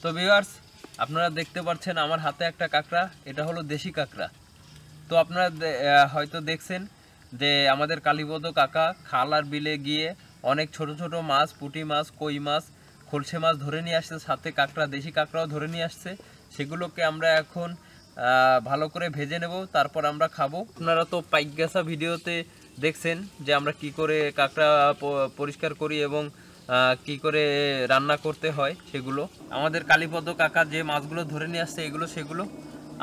তো ভিউয়ার্স, আপনারা দেখতে পাচ্ছেন আমার হাতে একটা কাঁকড়া, এটা হলো দেশি কাঁকড়া। তো আপনারা হয়তো দেখছেন যে আমাদের কালীপদ কাকা খাল আর বিলে গিয়ে অনেক ছোট ছোট মাছ, পুঁটি মাছ, কই মাছ, খলসে মাছ ধরে নিয়ে আসছে, সাথে কাঁকড়া, দেশি কাঁকড়াও ধরে নিয়ে আসছে। সেগুলোকে আমরা এখন ভালো করে ভেজে নেব, তারপর আমরা খাবো। আপনারা তো পাইকগাছা ভিডিওতে দেখছেন যে আমরা কি করে কাঁকড়া পরিষ্কার করি এবং কি করে রান্না করতে হয় সেগুলো। আমাদের কালীপদ কাকা যে মাছগুলো ধরে নিয়ে আসছে সেগুলো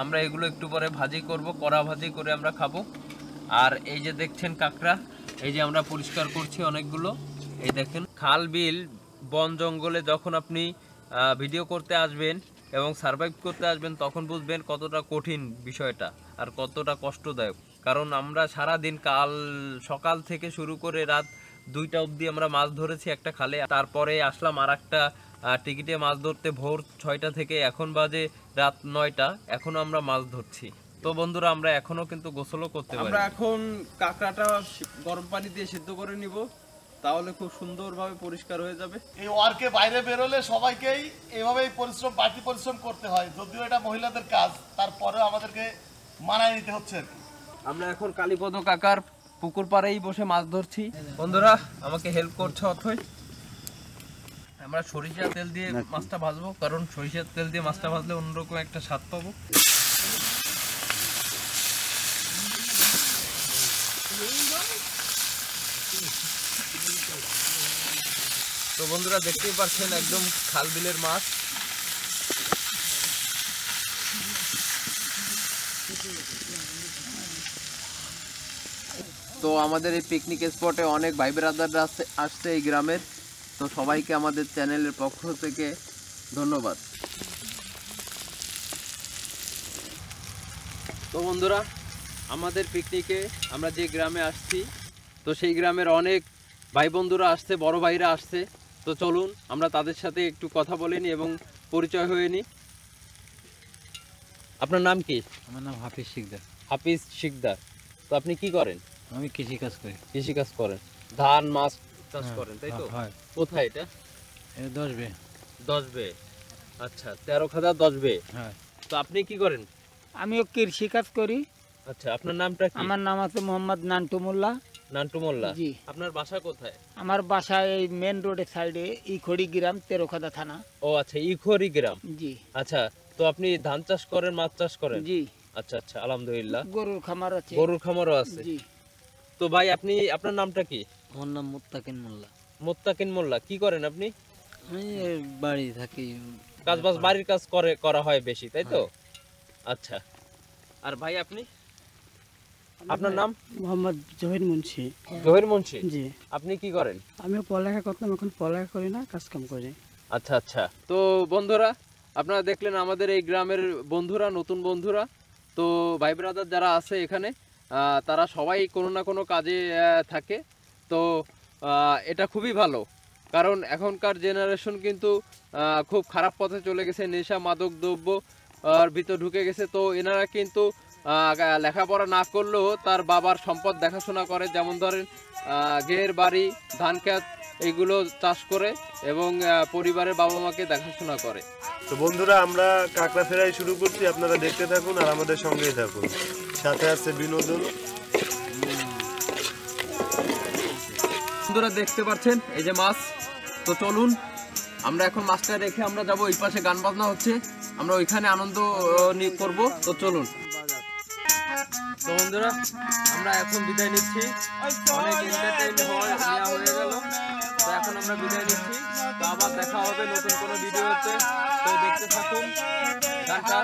আমরা এগুলো একটু পরে ভাজি করব, কড়া ভাজি করে আমরা খাবো। আর এই যে দেখছেন কাঁকড়া, এই যে আমরা পরিষ্কার করছি অনেকগুলো। এই দেখেন, খাল বিল বন জঙ্গলে যখন আপনি ভিডিও করতে আসবেন এবং সার্ভাইভ করতে আসবেন, তখন বুঝবেন কতটা কঠিন বিষয়টা আর কতটা কষ্টদায়ক। কারণ আমরা সারা দিন সকাল থেকে শুরু করে রাত 2টা অবধি আমরা মাছ ধরেছি একটা খালে। তারপরে আসলাম আর একটা টিকিটে মাছ ধরতে ভোর 6টা থেকে, এখন বাজে রাত 9টা, এখনো আমরা মাছ ধরছি। তো বন্ধুরা, আমরা এখনো কিন্তু গোসলও করতে পারি। আমরা এখন কাঁকড়াটা গরম পানি দিয়ে সিদ্ধ করে নিব, তাহলে খুব সুন্দরভাবে পরিষ্কার হয়ে যাবে। এই ওয়ার্কে বাইরে বেরোলে সবাইকেই এইভাবেই বাড়তি পরিশ্রম করতে হয়, যদিও এটা মহিলাদের কাজ, তারপরেও আমাদেরকে মানায় নিতে হচ্ছে আর কি। আমরা এখন কালীপদ কাকার পুকুর পাড়েই বসে মাছ ধরছি। বন্ধুরা আমাকে হেল্প করছে অথই। আমরা সরিষার তেল দিয়ে মাছটা ভাজবো, কারণ সরিষার তেল দিয়ে মাছটা ভাজলে অন্যরকম একটা স্বাদ পাবো। তো বন্ধুরা দেখতেই পাচ্ছেন একদম খাল বিলের মাছ। তো আমাদের এই পিকনিক স্পটে অনেক ভাই ব্রাদাররা আসছে এই গ্রামের। তো সবাইকে আমাদের চ্যানেলের পক্ষ থেকে ধন্যবাদ। তো বন্ধুরা, আমাদের পিকনিকে আমরা যে গ্রামে আসছি, তো সেই গ্রামের অনেক ভাই বন্ধুরা আসছে, বড় ভাইরা আসছে। তো চলুন আমরা তাদের সাথে একটু কথা বলে নিই এবং পরিচয় হয়ে নিই। আপনার নাম কি? আমার নাম হাফিজ শিকদার। হাফিজ শিকদার। তো আপনি কি করেন? আমি কৃষি কাজ করি। কৃষি কাজ করেন, ধান মাছ চাষ করেন, তাই তো? হয়। কোথায় এটা? 10 বে। 10 বে। আচ্ছা, 13 খাদা 10 বে। হ্যাঁ। তো আপনি কি করেন? আমিও কৃষি কাজ করি। আচ্ছা, আপনার নামটা কি? আমার নাম আছে মোহাম্মদ নান্টু মোল্লা। নান্টু মোল্লা। জি। আপনার বাসা কোথায়? আমার বাসা এই মেন রোডের সাইডে, ইখড়ি গ্রাম, তেরোখাদা থানা। ও আচ্ছা, ইখড়ি গ্রাম। জি। আচ্ছা, তো আপনি ধান চাষ করেন, মাছ চাষ করেন? জি। আচ্ছা আচ্ছা, আলহামদুলিল্লাহ। গরুর খামার আছে। গরুর খামারও আছে। জি। তো ভাই, আপনার নামটা কি? আমার নাম মুত্তাকিন মোল্লা। মুত্তাকিন মোল্লা। কি করেন আপনি? আমি বাড়ি থাকি। কাজবাজ বাড়ির কাজ করা হয় বেশি, তাই তো? আচ্ছা। আর ভাই আপনি? আপনার নাম? মোহাম্মদ জহির মুন্সি। জহির মুন্সি। জি। আপনি কি করেন? আমিও পড়ালেখা করতাম, এখন পড়ালেখা করি না, কাজ কাম করি। আচ্ছা আচ্ছা। তো বন্ধুরা, আপনারা দেখলেন আমাদের এই গ্রামের বন্ধুরা, নতুন বন্ধুরা। তো ভাই ব্রাদার যারা আছে এখানে, তারা সবাই কোনো না কোনো কাজে থাকে। তো এটা খুবই ভালো, কারণ এখনকার জেনারেশন কিন্তু খুব খারাপ পথে চলে গেছে, নেশা মাদক দ্রব্য আর ভিতর ঢুকে গেছে। তো এনারা কিন্তু লেখাপড়া না করলেও তার বাবার সম্পদ দেখাশোনা করে, যেমন ধরেন ঘের বাড়ি, ধান ক্ষেত, এইগুলো চাষ করে এবং পরিবারের বাবা মাকে দেখাশোনা করে। তো বন্ধুরা, আমরা কাঁকড়া ফ্রাই শুরু করছি, আপনারা দেখতে থাকুন আর আমাদের সঙ্গেই থাকুন। সাথে আছে বিনোদন। বন্ধুরা দেখতে পাচ্ছেন এই যে মাছ। তো চলুন আমরা এখন মাছটা রেখে আমরা যাব, ওই পাশে গান বাজনা হচ্ছে, আমরা ওইখানে আনন্দ করব। তো চলুন। তো বন্ধুরা, আমরা এখন বিদায় নিচ্ছি। অনেক এন্টারটেইন হয়ে গেল। তো এখন আমরা বিদায় নিচ্ছি। তো আবার দেখা হবে নতুন কোনো ভিডিওতে। তো দেখতে থাকুন গানটা।